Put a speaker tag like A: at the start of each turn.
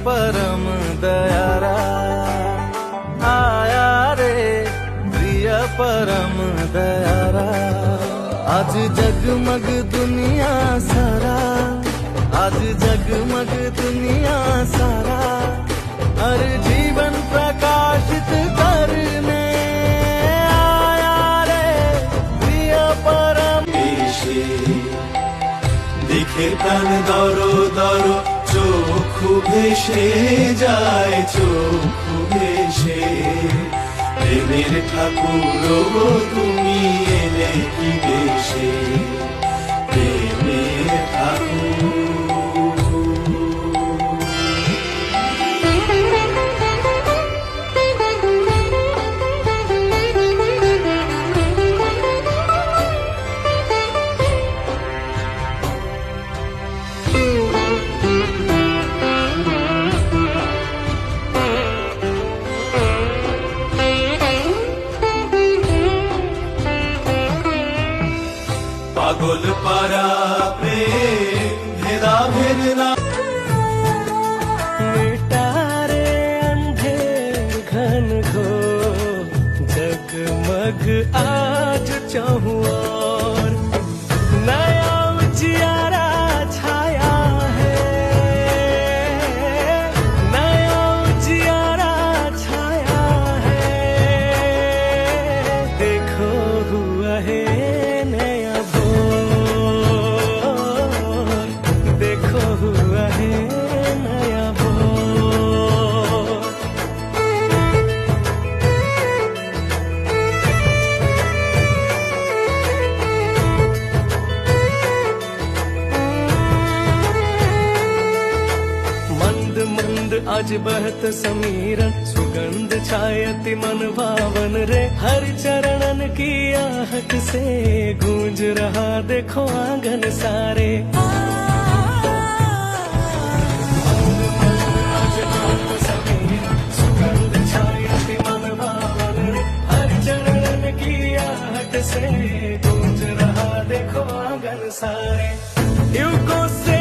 A: परम दयारा आया रे प्रिय परम दयारा। आज जगमग दुनिया सारा, आज जगमग दुनिया सारा, हर जीवन प्रकाशित करने आया रे प्रिय परम।
B: দিখে প্রাণ দরো দরো চক্ষু ভেসে যায়, চক্ষু ভেসে প্রেমের ঠাকুর গো তুমি এলে কি দেশে, প্রেমের ঠাকুর। পাগল পারা প্রেম ভেদা ভেদ না
A: मिटा रे अंधेर घन घोर, जगमग आज चाहूं और नया उजियारा छाया है, नया उजियारा छाया है। देखो हुआ है नया भोर, देखो हुआ है नया भोर। मंद मंद आज बहत समीरन, सुगंध छायति मन भावन रे। हर चरणन की आहट से गूंज रहा देखो आंगन सारे। आज बहत समीरन, सुगंध छायति मन भावन रे। हर चरणन की आहट से गूंज रहा देखो आंगन सारे। युगों से